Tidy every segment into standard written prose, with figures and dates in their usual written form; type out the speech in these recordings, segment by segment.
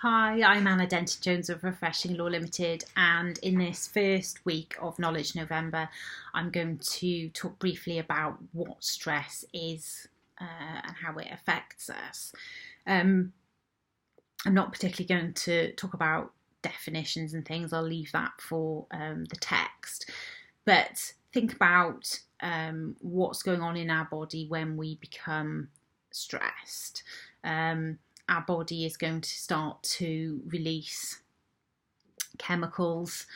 Hi, I'm Anna Denton-Jones of Refreshing Law Limited, and in this first week of Knowledge November, I'm going to talk briefly about what stress is and how it affects us. I'm not particularly going to talk about definitions and things, I'll leave that for the text, but think about what's going on in our body when we become stressed. Our body is going to start to release chemicals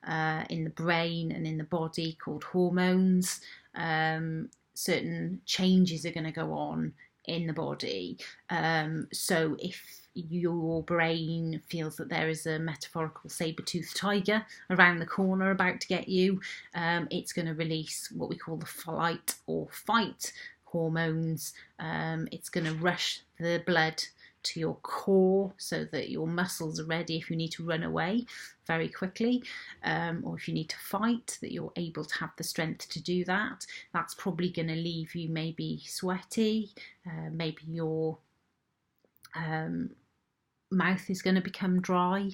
in the brain and in the body called hormones. Certain changes are going to go on in the body. So if your brain feels that there is a metaphorical saber-toothed tiger around the corner about to get you, it's going to release what we call the flight or fight hormones. It's going to rush the blood to your core so that your muscles are ready if you need to run away very quickly, or if you need to fight, that you're able to have the strength to do that. That's probably going to leave you maybe sweaty, maybe your mouth is going to become dry,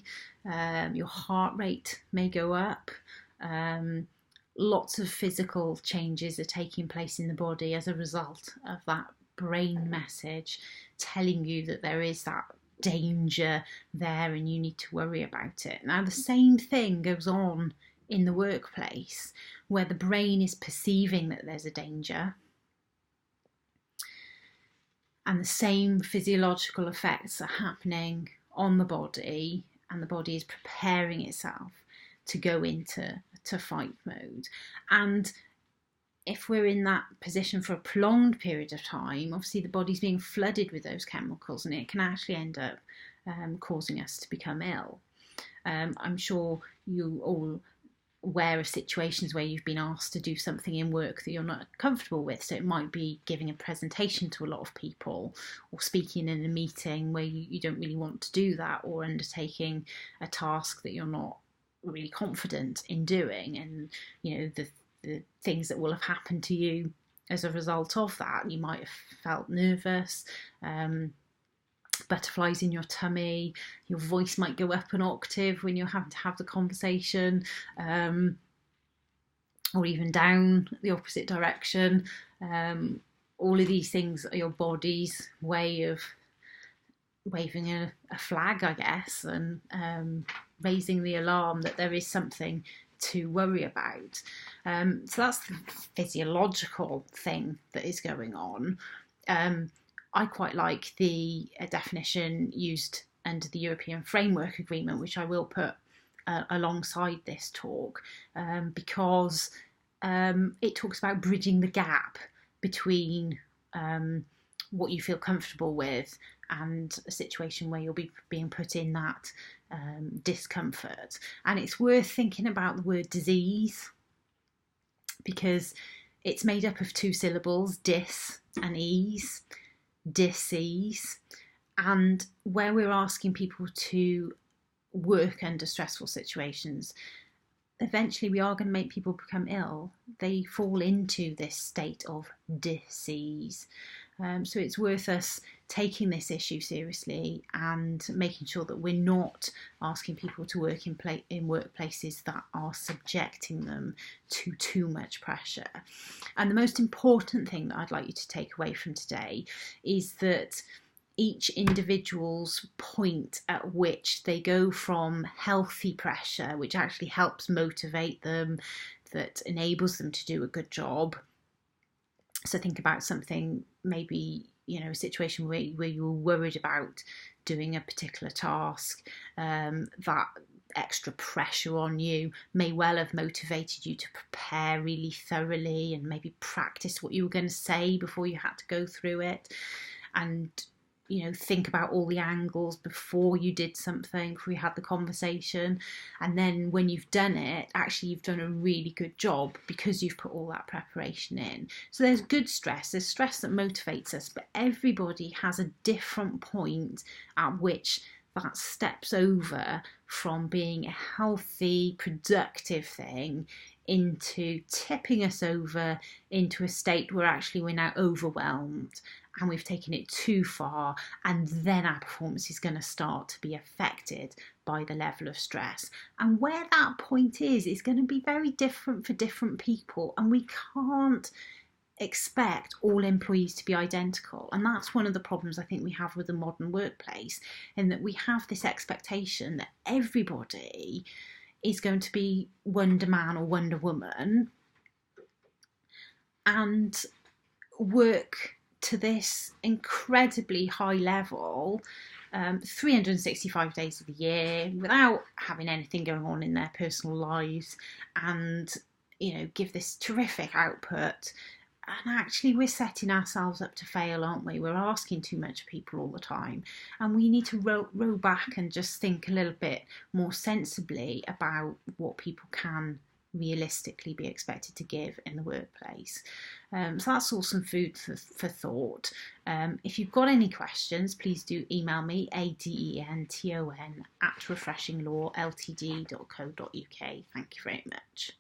your heart rate may go up. Lots of physical changes are taking place in the body as a result of that brain message telling you that there is that danger there and you need to worry about it. Now, the same thing goes on in the workplace where the brain is perceiving that there's a danger, and the same physiological effects are happening on the body, and the body is preparing itself to go into fight mode. And if we're in that position for a prolonged period of time, obviously the body's being flooded with those chemicals and it can actually end up causing us to become ill. I'm sure you all aware of situations where you've been asked to do something in work that you're not comfortable with. So it might be giving a presentation to a lot of people, or speaking in a meeting where you don't really want to do that, or undertaking a task that you're not really confident in doing, and the things that will have happened to you as a result of that. You might have felt nervous, butterflies in your tummy, your voice might go up an octave when you're having to have the conversation, or even down the opposite direction. All of these things are your body's way of waving a flag, I guess, and raising the alarm that there is something to worry about. So that's the physiological thing that is going on. I quite like the definition used under the European Framework Agreement, which I will put alongside this talk, because it talks about bridging the gap between what you feel comfortable with and a situation where you'll be being put in that discomfort. And it's worth thinking about the word disease, because it's made up of two syllables, dis and ease, dis-ease. And where we're asking people to work under stressful situations, eventually we are going to make people become ill. They fall into this state of dis-ease. So it's worth us taking this issue seriously and making sure that we're not asking people to work in workplaces that are subjecting them to too much pressure. And the most important thing that I'd like you to take away from today is that each individual's point at which they go from healthy pressure, which actually helps motivate them, that enables them to do a good job. So think about something, maybe, a situation where you were worried about doing a particular task. That extra pressure on you may well have motivated you to prepare really thoroughly and maybe practice what you were going to say before you had to go through it. And think about all the angles before you did something, before you had the conversation. And then when you've done it, actually you've done a really good job because you've put all that preparation in. So there's good stress, there's stress that motivates us, but everybody has a different point at which that steps over from being a healthy, productive thing into tipping us over into a state where actually we're now overwhelmed and we've taken it too far, and then our performance is going to start to be affected by the level of stress. And where that point is going to be very different for different people, and we can't expect all employees to be identical. And that's one of the problems I think we have with the modern workplace, in that we have this expectation that everybody is going to be Wonder Man or Wonder Woman and work to this incredibly high level 365 days of the year without having anything going on in their personal lives, and give this terrific output. And actually we're setting ourselves up to fail, aren't we? We're asking too much of people all the time, and we need to row back and just think a little bit more sensibly about what people can realistically be expected to give in the workplace. So that's all some food for thought. If you've got any questions, please do email me, adenton@refreshinglawltd.co.uk. Thank you very much.